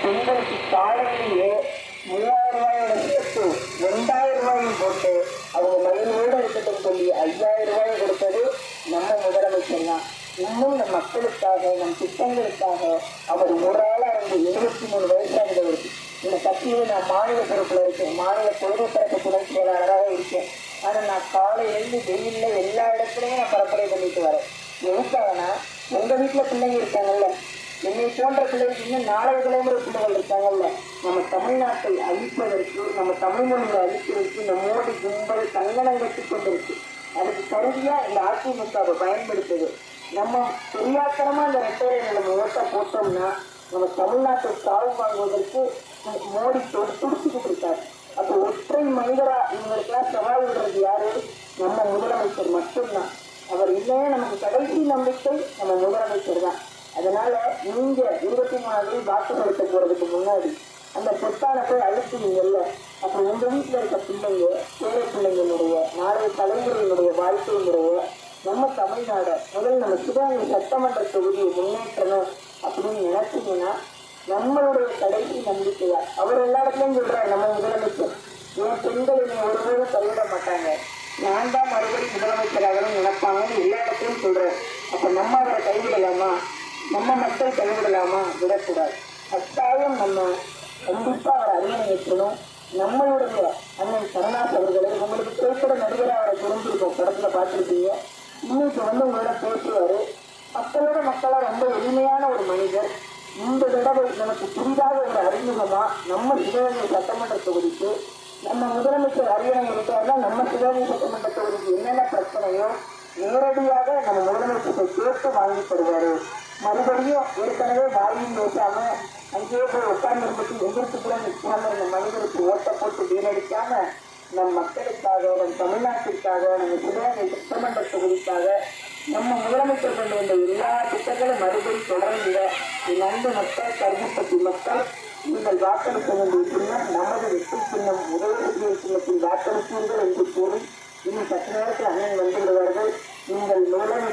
பெண்களுக்கு காலையிலேயே 3000 ரூபாயோட சேர்த்து 2000 ரூபாயும் போட்டு அவங்க மயிலோடு இருக்கட்டும் சொல்லி 5000 ரூபாய் கொடுத்தது நம்ம முதலமைச்சர் தான். இன்னும் நம் மக்களுக்காக நம் திட்டங்களுக்காக அவர் ஒரு ஆளா இருந்து 73 வயசாகிறவருக்கு இந்த கட்சியில் நான் மாநில பொறுப்புல இருக்கேன், மாநில பொதுப்பரப்பு துணை செயலாளராக இருக்கேன். ஆனா நான் காலையிலிருந்து வெயில்ல எல்லா இடத்துலையும் நான் பரப்புரை பண்ணிட்டு வரேன். எதுக்காகனா உங்க வீட்டுல பிள்ளைங்க இருக்காங்கல்ல, என்னை போன்ற பிள்ளைகள் இன்னும் 4 தலைமுறை பிள்ளைகள் இருக்காங்கல்ல, நம்ம தமிழ்நாட்டை அழிப்பதற்கு நம்ம தமிழ் மொழியை அழிப்பதற்கு நம்மோடு கும்பல் கங்கணம் கட்டி கொண்டிருக்கு. அதுக்கு கருதியா இந்த அதிமுகவை பயன்படுத்துது. நம்ம தெரியாத்தனமா இந்த ரெட்டை நம்ம ஓட்ட போட்டோம்னா நம்ம தமிழ்நாட்டை சாவு வாங்குவதற்கு மோடி துடிச்சுக்கிட்டு இருக்காரு. அப்போ ஒற்றை மனிதரா இவங்களுக்கெல்லாம் சவால் விடுறது யாரு? நம்ம முதலமைச்சர் மட்டும்தான். அவர் இல்லையே நமக்கு கடைசி நம்பிக்கை நம்ம முதலமைச்சர் தான். அதனால நீங்க 23 வாக்கு செலுத்த போறதுக்கு முன்னாடி அந்த பொத்தான போய் அழுத்துவீங்கல்ல, அப்ப உங்க வீட்டுல இருக்க பிள்ளைங்க பேர பிள்ளைங்களுடைய நாளைய தலைமுறையினுடைய வாழ்க்கையினுடைய நம்ம தமிழ்நாட முதல் நம்ம சிவகங்கை சட்டமன்ற தொகுதியை முன்னேற்றணும் அப்படின்னு நினைச்சீங்கன்னா நம்மளுடைய கடைசி நம்பிக்கையா அவர் எல்லா இடத்துலயும் சொல்றாரு நம்ம முதலமைச்சர், என் பெண்கள் என்னை ஒருபோதும் கைவிட மாட்டாங்க, நான் தான் மறுபடியும் முதலமைச்சராகணும் நினைப்பாங்கன்னு எல்லா இடத்துலையும் சொல்றேன். அப்ப நம்ம அவரை கைவிடலாமா? நம்ம மக்கள் கைவிடலாமா? விடக்கூடாது. கட்டாயம் நம்ம கண்டிப்பா அவர் அரியணை ஏற்றணும். நம்மளுடைய அண்ணன் கருணாஸ் அவர்களை உங்களுக்கு திரைப்பட நடிகராக அவரை தெரிஞ்சிருக்கோம், படத்துல பார்த்துருப்பீங்க. இன்னைக்கு உங்களோட பேசுவாரு. மக்களா ரொம்ப எளிமையான ஒரு மனிதர். இந்த தடவை நமக்கு புதிதாக ஒரு அறிமுகமா நம்ம சிவகங்கை சட்டமன்ற தொகுதிக்கு நம்ம முதலமைச்சர் அரியணை இருக்காருன்னா நம்ம சிவகங்கை சட்டமன்ற தொகுதிக்கு என்னென்ன பிரச்சனையோ நேரடியாக நம்ம முதலமைச்சரை கேட்டு வாங்கி தருவாரு. மறுபடியும் ஏற்கனவே வாயும் பேசாம அங்கேயே போய் உட்கார்ந்து எதிர்த்துக்குள்ள நிற்காம இந்த மனிதருக்கு ஓட்ட போட்டு வீணடிக்காம நம் மக்களுக்காக நம் தமிழ்நாட்டிற்காக நம்ம சிவகங்கை சட்டமன்ற தொகுதிக்காக நம்ம முதலமைச்சர் கொண்டு வந்த எல்லா திட்டங்களும் மறுபடி தொடர்ந்த நண்டு மக்கள் கருதிப்பட்டி மக்கள் நீங்கள் வாக்களிக்க வேண்டிய சின்னம் நமது வெற்றி சின்னம் உதவி சின்னத்தில் வாக்களிப்பீர்கள் என்று கூறி இன்னும் சற்று நேரத்தில் அண்ணன் வந்து விடுவார்கள். நீங்கள் முதலமைச்சர்